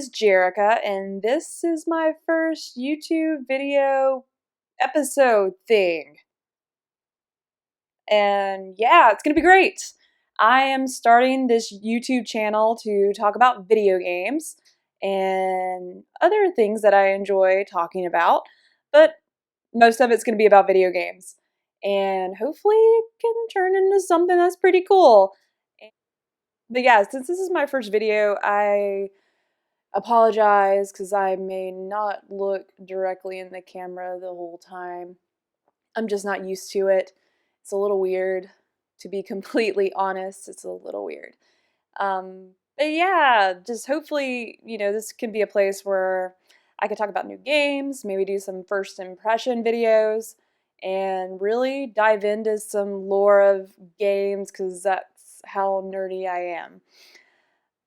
is Jerica, and this is my first YouTube video episode thing. And yeah, it's gonna be great. I am starting this YouTube channel to talk about video games and other things that I enjoy talking about, but most of it's gonna be about video games. And hopefully it can turn into something that's pretty cool. But yeah, since this is my first video, I apologize because I may not look directly in the camera the whole time. I'm just not used to it. It's a little weird, to be completely honest. It's a little weird. But yeah, just hopefully, this can be a place where I could talk about new games, maybe do some first impression videos, and really dive into some lore of games because that's how nerdy I am.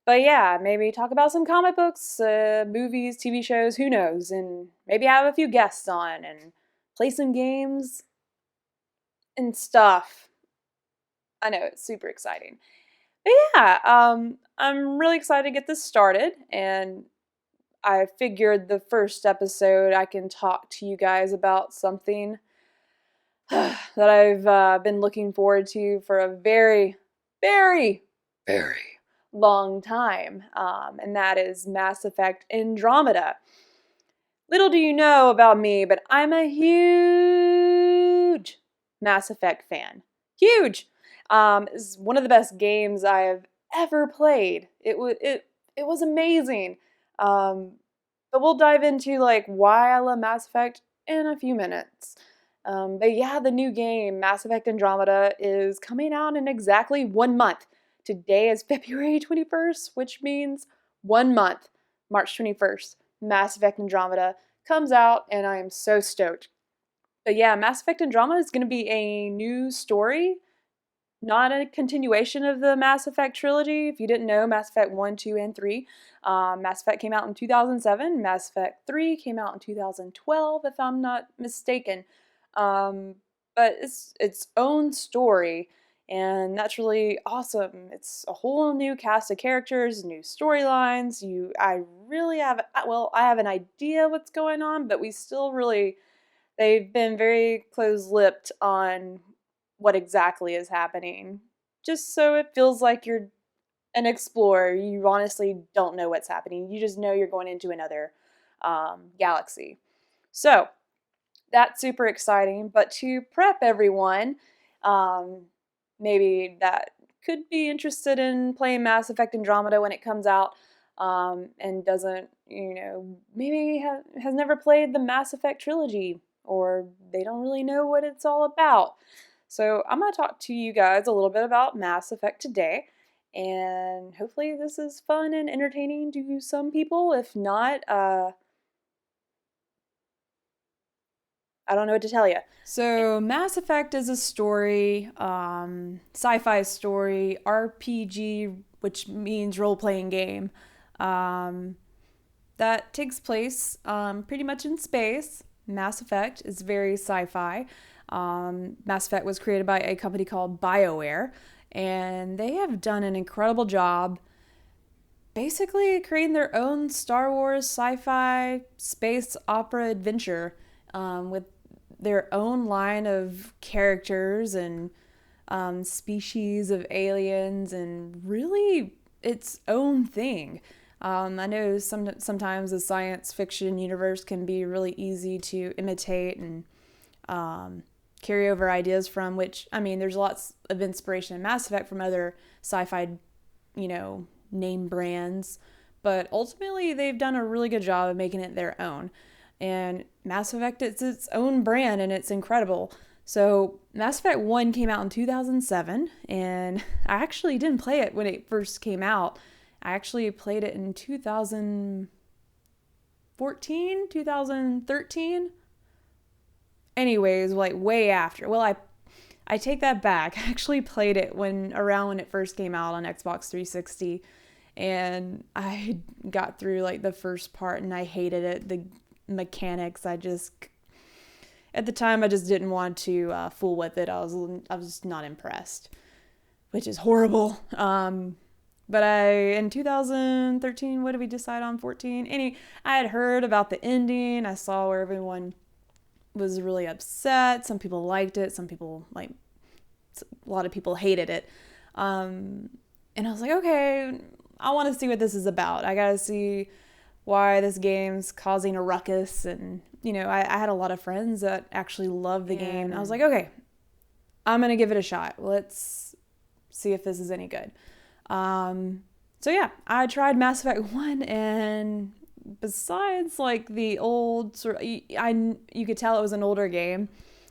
But yeah, maybe talk about some comic books, movies, TV shows, who knows, and maybe have a few guests on and play some games and stuff. I know, it's super exciting. But yeah, I'm really excited to get this started, and I figured the first episode I can talk to you guys about something that I've been looking forward to for a very, very, very long time, and that is Mass Effect Andromeda. Little do you know about me, but I'm a huge Mass Effect fan. Huge! It's one of the best games I have ever played. It was amazing. But we'll dive into like why I love Mass Effect in a few minutes. But yeah, the new game, Mass Effect Andromeda, is coming out in exactly 1 month. Today is February 21st, which means 1 month, March 21st. Mass Effect Andromeda comes out, and I am so stoked. But yeah, Mass Effect Andromeda is going to be a new story, not a continuation of the Mass Effect trilogy. If you didn't know, Mass Effect 1, 2, and 3. Mass Effect came out in 2007. Mass Effect 3 came out in 2012, if I'm not mistaken. But it's its own story, and that's really awesome. It's a whole new cast of characters, new storylines. I really have, well, I have an idea what's going on, but they've been very close-lipped on what exactly is happening, just so it feels like you're an explorer. You honestly don't know what's happening. You just know you're going into another galaxy. So that's super exciting. But to prep everyone, maybe that could be interested in playing Mass Effect Andromeda when it comes out, and doesn't, maybe has never played the Mass Effect trilogy, or they don't really know what it's all about. So I'm going to talk to you guys a little bit about Mass Effect today, and hopefully this is fun and entertaining to some people. If not, I don't know what to tell you. So Mass Effect is a story, sci-fi story, RPG, which means role-playing game, that takes place pretty much in space. Mass Effect is very sci-fi. Mass Effect was created by a company called BioWare, and they have done an incredible job basically creating their own Star Wars sci-fi space opera adventure, with their own line of characters and species of aliens, and really its own thing. I know sometimes the science fiction universe can be really easy to imitate and carry over ideas from, which, I mean, there's lots of inspiration in Mass Effect from other sci-fi, name brands, but ultimately they've done a really good job of making it their own. And Mass Effect, it's its own brand, and it's incredible. So Mass Effect 1 came out in 2007, and I actually didn't play it when it first came out. I actually played it in 2014, 2013. Anyways, like way after. Well, I take that back. I actually played it around when it first came out on Xbox 360, and I got through like the first part and I hated it. The mechanics, at the time I just didn't want to fool with it. I was not impressed, which is horrible. But in 2013, what did we decide on? 14? I had heard about the ending. I saw where everyone was really upset. Some people liked it. Some people, a lot of people hated it. And I was like, okay, I want to see what this is about. I got to see why this game's causing a ruckus. And, I had a lot of friends that actually loved the game. And I was like, okay, I'm going to give it a shot. Let's see if this is any good. So yeah, I tried Mass Effect 1, and besides the old sort of, you could tell it was an older game.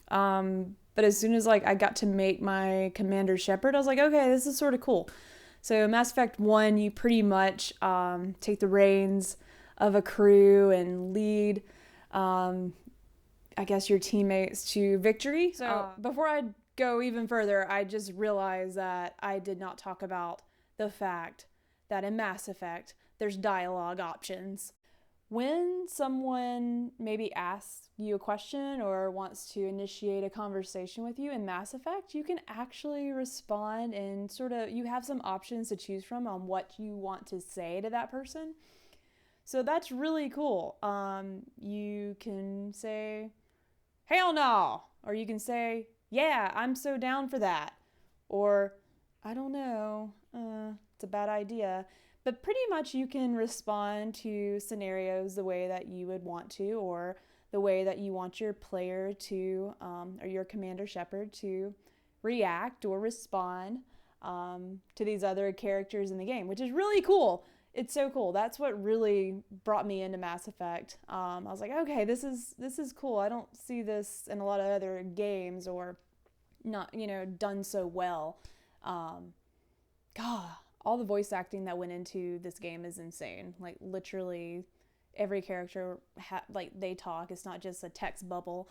But as soon as I got to make my Commander Shepard, I was like, okay, this is sort of cool. So Mass Effect 1, you pretty much take the reins of a crew and lead, I guess, your teammates to victory. So before I go even further, I just realized that I did not talk about the fact that in Mass Effect, there's dialogue options. When someone maybe asks you a question or wants to initiate a conversation with you in Mass Effect, you can actually respond and you have some options to choose from on what you want to say to that person. So that's really cool. You can say, hell no, or you can say, yeah, I'm so down for that, or I don't know, it's a bad idea. But pretty much you can respond to scenarios the way that you would want to, or the way that you want your player to, or your Commander Shepard to react or respond to these other characters in the game, which is really cool. It's so cool. That's what really brought me into Mass Effect. I was like, okay, this is cool. I don't see this in a lot of other games, or not, done so well. God, all the voice acting that went into this game is insane. Literally every character, they talk. It's not just a text bubble.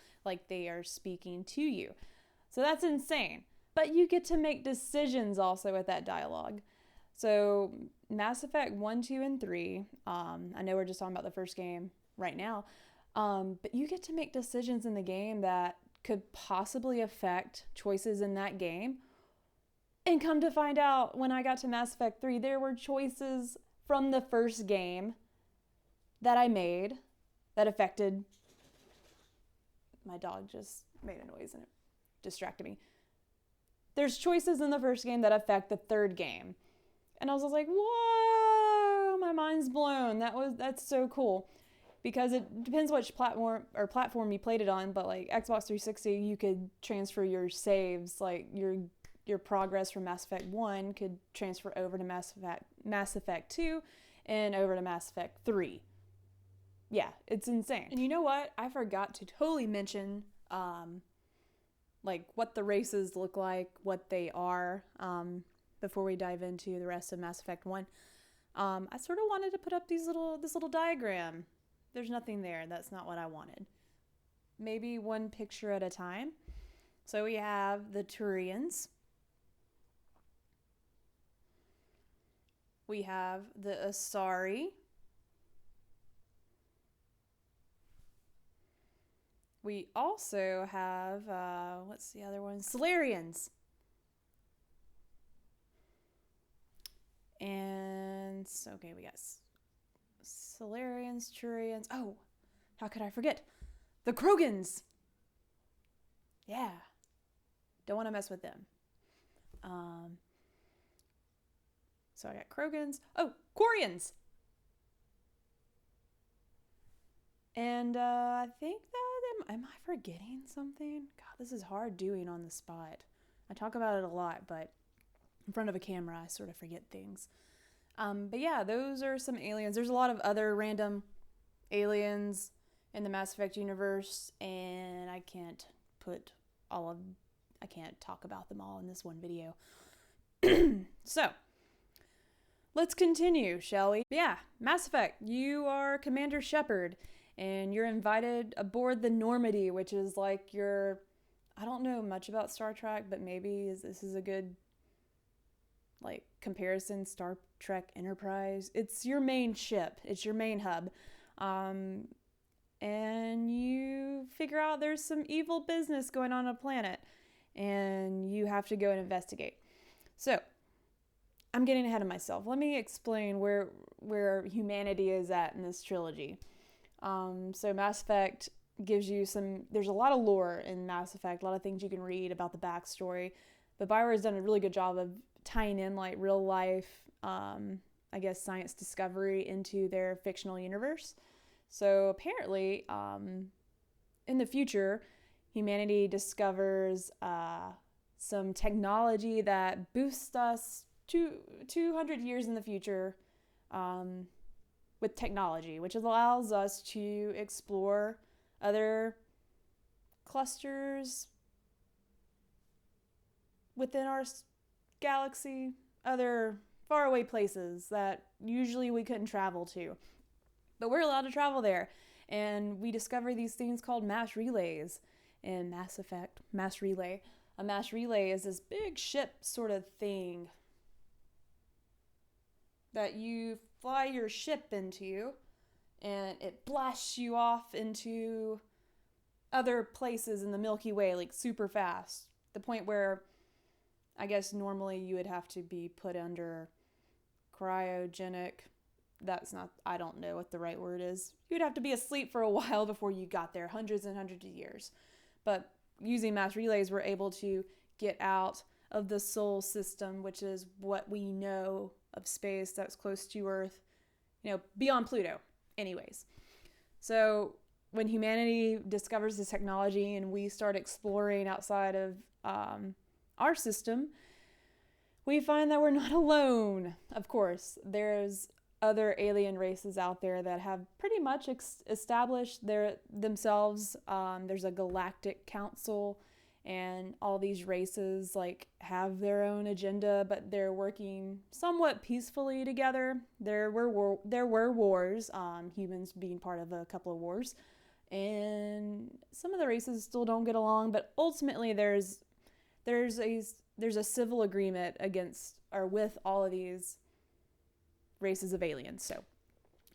They are speaking to you. So that's insane. But you get to make decisions also with that dialogue. So Mass Effect 1, 2, and 3, I know we're just talking about the first game right now, but you get to make decisions in the game that could possibly affect choices in that game. And come to find out, when I got to Mass Effect 3, there were choices from the first game that I made that affected... My dog just made a noise and it distracted me. There's choices in the first game that affect the third game. And I was like, whoa, my mind's blown. That's so cool. Because it depends which platform you played it on, but Xbox 360, you could transfer your saves, your progress from Mass Effect 1 could transfer over to Mass Effect 2 and over to Mass Effect 3. Yeah, it's insane. And you know what? I forgot to totally mention what the races look like, what they are, before we dive into the rest of Mass Effect 1. I sort of wanted to put up this little diagram. There's nothing there. That's not what I wanted. Maybe one picture at a time. So we have the Turians. We have the Asari. We also have, what's the other one? Solarians. And, okay, we got Solarians, Turians. Oh, how could I forget? The Krogans. Yeah. Don't want to mess with them. So I got Krogans. Oh, Quarians. And I think that, am I forgetting something? God, this is hard doing on the spot. I talk about it a lot, but in front of a camera, I sort of forget things. But yeah, those are some aliens. There's a lot of other random aliens in the Mass Effect universe, and I can't talk about them all in this one video. So, let's continue, shall we? Yeah, Mass Effect, you are Commander Shepard, and you're invited aboard the Normandy, which is I don't know much about Star Trek, but maybe this is a good comparison. Star Trek Enterprise. It's your main ship. It's your main hub. And you figure out there's some evil business going on a planet, and you have to go and investigate. So, I'm getting ahead of myself. Let me explain where humanity is at in this trilogy. So Mass Effect gives you there's a lot of lore in Mass Effect, a lot of things you can read about the backstory, but BioWare has done a really good job of tying in like real life, I guess, science discovery into their fictional universe. So apparently, in the future, humanity discovers some technology that boosts us 200 years in the future with technology, which allows us to explore other clusters within our galaxy, other faraway places that usually we couldn't travel to. But we're allowed to travel there. And we discover these things called mass relays in Mass Effect. Mass relay. A mass relay is this big ship sort of thing that you fly your ship into, and it blasts you off into other places in the Milky Way, like super fast. The point where I guess normally you would have to be put under cryogenic. I don't know what the right word is. You'd have to be asleep for a while before you got there, hundreds and hundreds of years. But using mass relays, we're able to get out of the Sol system, which is what we know of space that's close to Earth, beyond Pluto. Anyways, so when humanity discovers this technology and we start exploring outside of our system, we find that we're not alone. Of course, there's other alien races out there that have pretty much established themselves. There's a galactic council, and all these races have their own agenda, but they're working somewhat peacefully together. There were wars, humans being part of a couple of wars, and some of the races still don't get along. But ultimately, there's a civil agreement with all of these races of aliens, so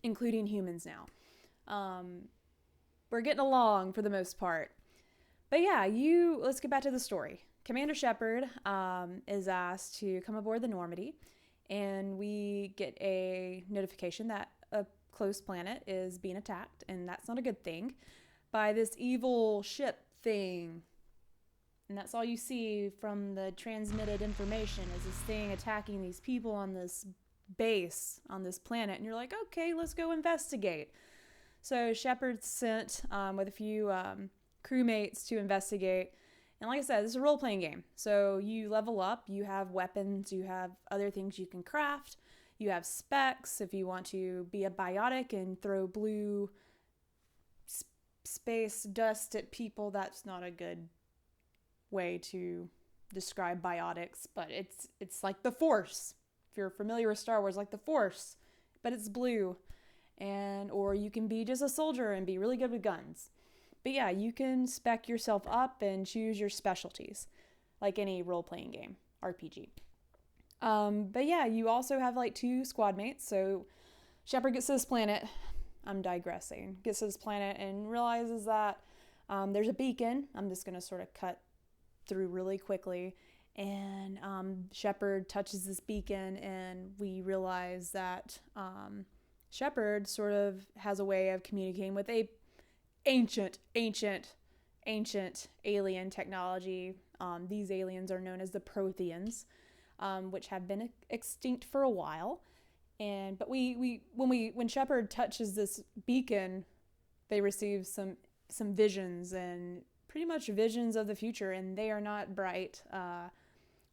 including humans now. We're getting along for the most part. But yeah, let's get back to the story. Commander Shepard is asked to come aboard the Normandy, and we get a notification that a close planet is being attacked, and that's not a good thing, by this evil ship thing. And that's all you see from the transmitted information is this thing attacking these people on this base on this planet. And you're like, okay, let's go investigate. So Shepard's sent with a few crewmates to investigate. And like I said, this is a role-playing game. So you level up, you have weapons, you have other things you can craft, you have specs if you want to be a biotic and throw blue space dust at people. That's not a good way to describe biotics, but it's like the Force. If you're familiar with Star Wars, like the Force, but it's blue. Or you can be just a soldier and be really good with guns. But yeah, you can spec yourself up and choose your specialties, like any role-playing game, RPG. But yeah, you also have 2 squad mates. So Shepard gets to this planet. I'm digressing. Gets to this planet and realizes that there's a beacon. I'm just going to sort of cut through really quickly. And Shepard touches this beacon, and we realize that Shepard sort of has a way of communicating with a ancient alien technology. These aliens are known as the Protheans, which have been extinct for a while. But when Shepard touches this beacon, they receive some visions, and pretty much visions of the future, and they are not bright.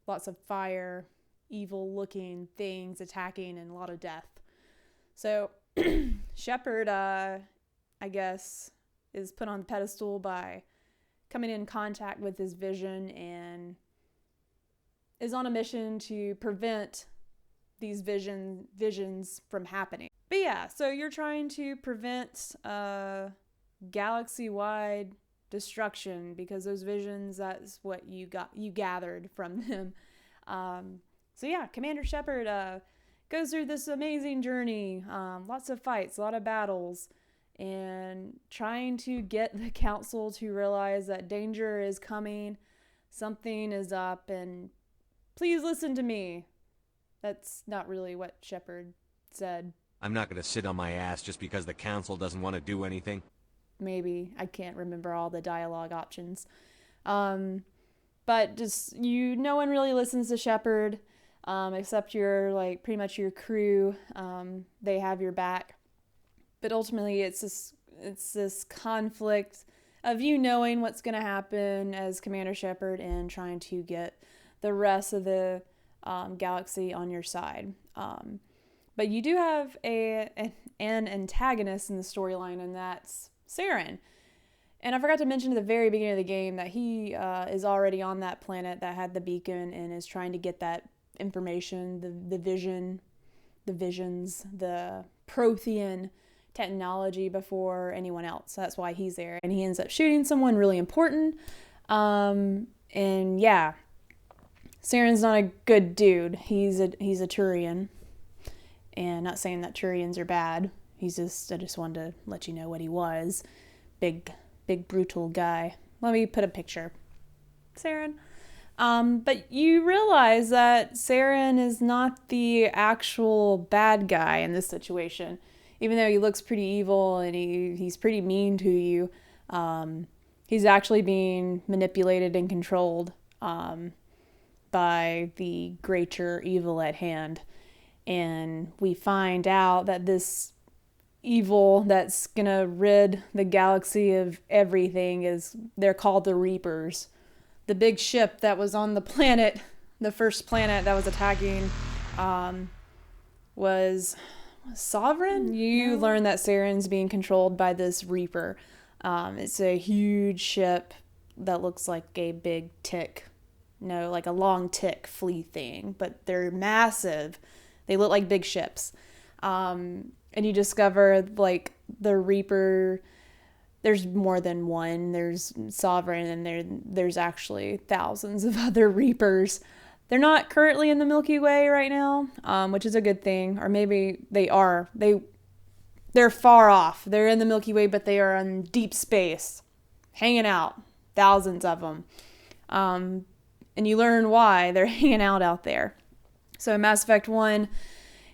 Lots of fire, evil-looking things attacking, and a lot of death. So Shepard, I guess, is put on the pedestal by coming in contact with his vision and is on a mission to prevent these visions from happening. But yeah, so you're trying to prevent galaxy-wide destruction because those visions, that's what you gathered from them. So yeah, Commander Shepard goes through this amazing journey, lots of fights, a lot of battles, and trying to get the council to realize that danger is coming, something is up, and please listen to me. That's not really what Shepard said. I'm not gonna sit on my ass just because the council doesn't want to do anything. Maybe. I can't remember all the dialogue options. Um, but just, no one really listens to Shepard, except your, like, pretty much your crew. They have your back. But ultimately, it's this conflict of you knowing what's going to happen as Commander Shepard and trying to get the rest of the galaxy on your side. But you do have an antagonist in the storyline, and that's Saren. And I forgot to mention at the very beginning of the game that he is already on that planet that had the beacon and is trying to get that information, the visions, the Prothean technology before anyone else. That's why he's there. And he ends up shooting someone really important. And yeah, Saren's not a good dude. He's a Turian. And not saying that Turians are bad. I just wanted to let you know what he was. Big brutal guy. Let me put a picture. Saren. But you realize that Saren is not the actual bad guy in this situation. Even though he looks pretty evil and he's pretty mean to you, he's actually being manipulated and controlled by the greater evil at hand. And we find out that this evil that's gonna rid the galaxy of everything they're called the Reapers. The big ship that was on the planet, the first planet that was attacking, was Sovereign? You learn that Saren's being controlled by this Reaper. It's a huge ship that looks like a big tick. No, like a long tick flea thing, but they're massive. They look like big ships. And you discover, like, the Reaper, there's more than one. There's Sovereign, and there's actually thousands of other Reapers. They're not currently in the Milky Way right now, which is a good thing. Or maybe they are. They're far off. They're in the Milky Way, but they are in deep space, hanging out. Thousands of them. And you learn why they're hanging out there. So in Mass Effect 1,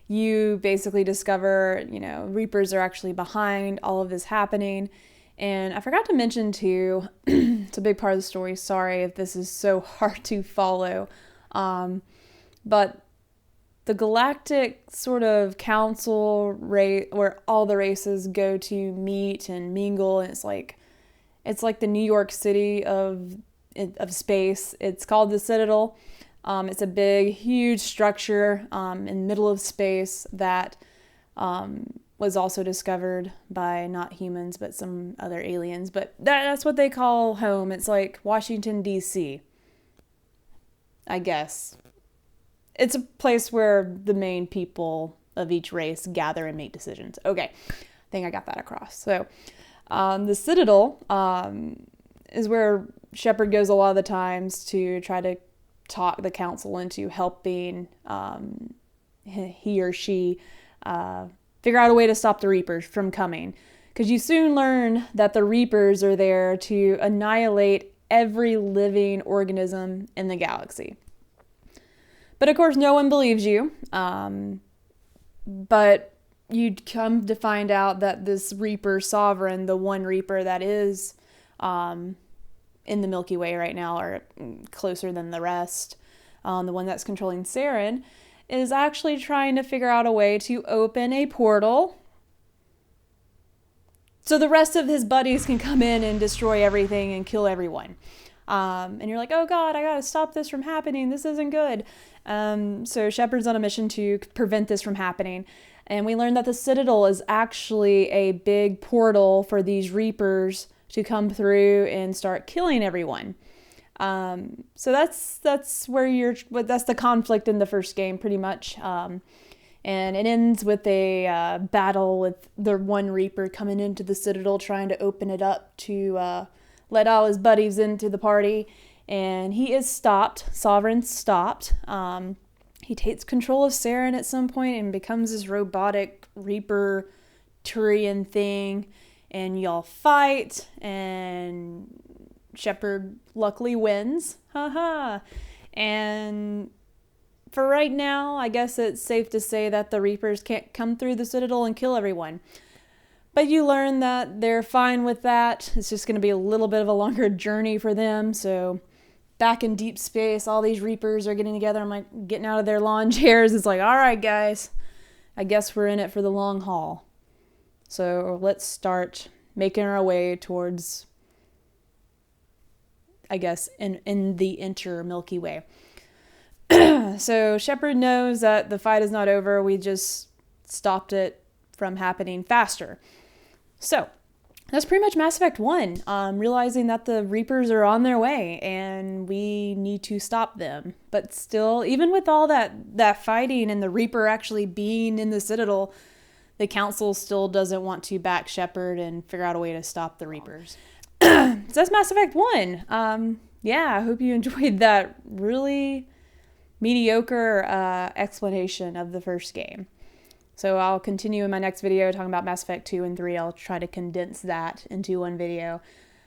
you basically discover, Reapers are actually behind all of this happening. And I forgot to mention too, it's a big part of the story. Sorry if this is so hard to follow. But the galactic sort of council race where all the races go to meet and mingle, and it's like the New York City of space. It's called the Citadel. It's a big, huge structure in the middle of space that was also discovered by not humans, but some other aliens. But that's what they call home. It's like Washington, D.C., I guess. It's a place where the main people of each race gather and make decisions. Okay, I think I got that across. So the Citadel is where Shepard goes a lot of the times to try to talk the council into helping he or she figure out a way to stop the Reapers from coming. Because you soon learn that the Reapers are there to annihilate every living organism in the galaxy. But of course, no one believes you. But you'd come to find out that this Reaper Sovereign, the one Reaper that is in the Milky Way right now, or closer than the rest, the one that's controlling Saren, is actually trying to figure out a way to open a portal so the rest of his buddies can come in and destroy everything and kill everyone. And you're like, oh God, I gotta stop this from happening. This isn't good. So Shepard's on a mission to prevent this from happening. And we learned that the Citadel is actually a big portal for these Reapers to come through and start killing everyone. So that's where that's the conflict in the first game, pretty much. And it ends with a battle with the one Reaper coming into the Citadel, trying to open it up to let all his buddies into the party. And he is stopped. Sovereign's stopped. He takes control of Saren at some point and becomes this robotic Reaper Turian thing. And y'all fight, and Shepard luckily wins. Haha. And for right now, I guess it's safe to say that the Reapers can't come through the Citadel and kill everyone. But you learn that they're fine with that. It's just going to be a little bit of a longer journey for them. So back in deep space, all these Reapers are getting together. I'm like getting out of their lawn chairs. It's like, all right, guys, I guess we're in it for the long haul. So let's start making our way towards, I guess, in the inter Milky Way. So Shepard knows that the fight is not over. We just stopped it from happening faster. So that's pretty much Mass Effect 1. Realizing that the Reapers are on their way and we need to stop them. But still, even with all that fighting and the Reaper actually being in the Citadel, the Council still doesn't want to back Shepard and figure out a way to stop the Reapers. So that's Mass Effect 1. Yeah, I hope you enjoyed that really mediocre explanation of the first game. So I'll continue in my next video talking about Mass Effect 2 and 3. I'll try to condense that into one video.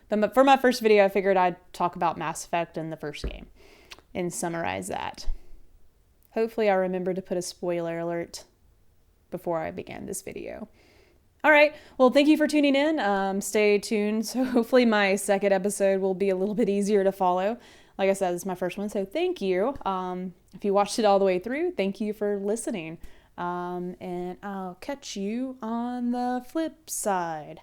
But for my first video, I figured I'd talk about Mass Effect and the first game and summarize that. Hopefully I remember to put a spoiler alert before I began this video. All right, well, thank you for tuning in. Stay tuned. So hopefully my second episode will be a little bit easier to follow. Like I said, it's my first one, so thank you. If you watched it all the way through, thank you for listening. And I'll catch you on the flip side.